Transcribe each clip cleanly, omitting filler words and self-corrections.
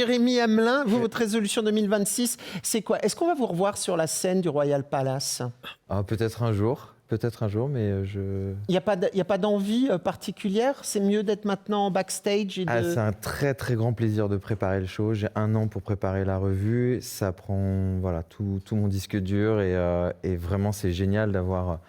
Jérémy Hamelin, vous, votre résolution 2026, c'est quoi? Est-ce qu'on va vous revoir sur la scène du Royal Palace? Peut-être un jour, mais je... Il n'y a pas d'envie particulière? C'est mieux d'être maintenant en backstage et de... C'est un très très grand plaisir de préparer le show. J'ai 1 an pour préparer la revue. Ça prend voilà, tout mon disque dur et vraiment c'est génial d'avoir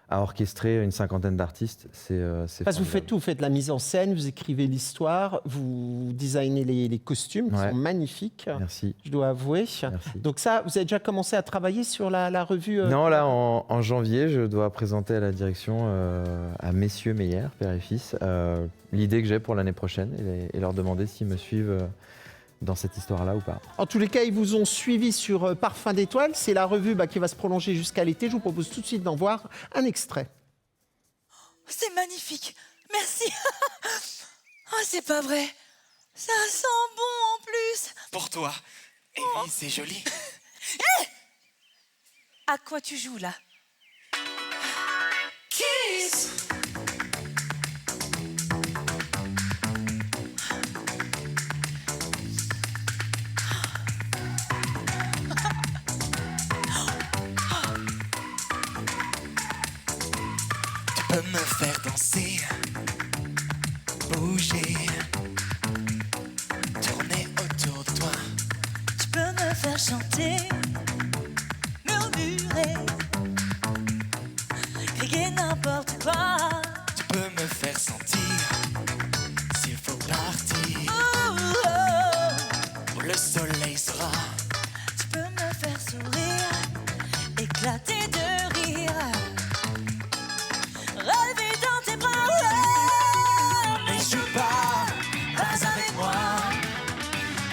à orchestrer une 50aine d'artistes. C'est Parce que vous faites formidable. tout, vous faites la mise en scène, vous écrivez l'histoire, vous designez les costumes qui Ouais. sont magnifiques, Merci. je dois avouer. Merci. Donc ça, vous avez déjà commencé à travailler sur la revue Non, là, en janvier, je dois présenter à la direction, à messieurs Meyer, père et fils, l'idée que j'ai pour l'année prochaine et leur demander s'ils me suivent dans cette histoire-là ou pas. En tous les cas, ils vous ont suivi sur Parfum d'étoiles. C'est la revue qui va se prolonger jusqu'à l'été. Je vous propose tout de suite d'en voir un extrait. C'est magnifique. Merci. Oh, c'est pas vrai. Ça sent bon en plus. Pour toi. Et oui, c'est joli. À quoi tu joues là? Kiss. Tu peux me faire danser, bouger, tourner autour de toi. Tu peux me faire chanter, murmurer, crier n'importe quoi. Tu peux me faire sentir s'il faut partir. Oh, oh. Où le soleil sera. Tu peux me faire sourire, éclater de rire, rêver dans tes bras. Mais joue pas avec moi,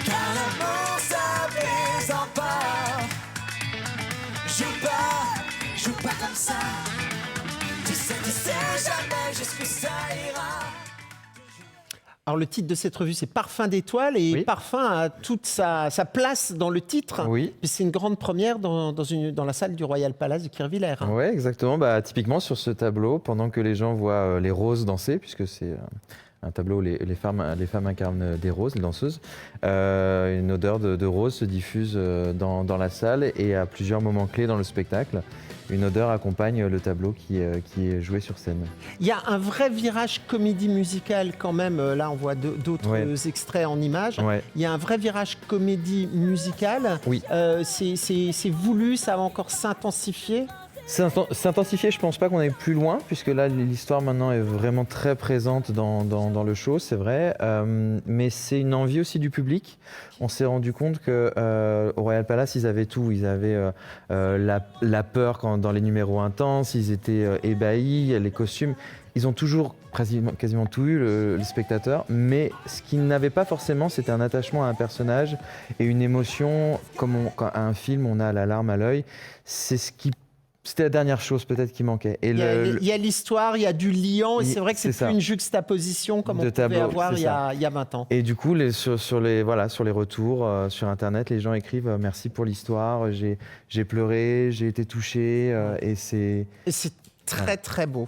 car l'amour ça plaisante pas. Joue pas comme ça. Tu sais jamais jusqu'où ça ira. Alors le titre de cette revue, c'est Parfum d'étoiles. Et Oui. Parfum a toute sa place dans le titre. Oui. Et c'est une grande première dans la salle du Royal Palace de Kirchwiller. Oui, exactement. Typiquement sur ce tableau, pendant que les gens voient les roses danser, puisque c'est un tableau où les femmes incarnent des roses, les danseuses, une odeur de rose se diffuse dans la salle et à plusieurs moments clés dans le spectacle, une odeur accompagne le tableau qui est joué sur scène. Il y a un vrai virage comédie musicale quand même. Là, on voit d'autres Ouais. extraits en images. Ouais. Il y a un vrai virage comédie musicale. Oui. C'est voulu, ça va encore s'intensifier. S'intensifier, je pense pas qu'on aille plus loin, puisque là, l'histoire maintenant est vraiment très présente dans le show, c'est vrai. Mais c'est une envie aussi du public. On s'est rendu compte qu'au Royal Palace, ils avaient tout. Ils avaient la peur dans les numéros intenses, ils étaient ébahis, les costumes. Ils ont toujours quasiment tout eu, les spectateurs. Mais ce qu'ils n'avaient pas forcément, c'était un attachement à un personnage et une émotion, comme quand à un film, on a la larme à l'œil. C'était la dernière chose peut-être qui manquait. Et Il y a l'histoire, il y a du liant, et c'est vrai que c'est c'est plus ça. une juxtaposition comme De on pouvait tableau, avoir c'est il y a 20 ans. Et du coup, sur les retours sur Internet, les gens écrivent merci pour l'histoire, j'ai pleuré, j'ai été touché, et c'est... Et c'est très très beau.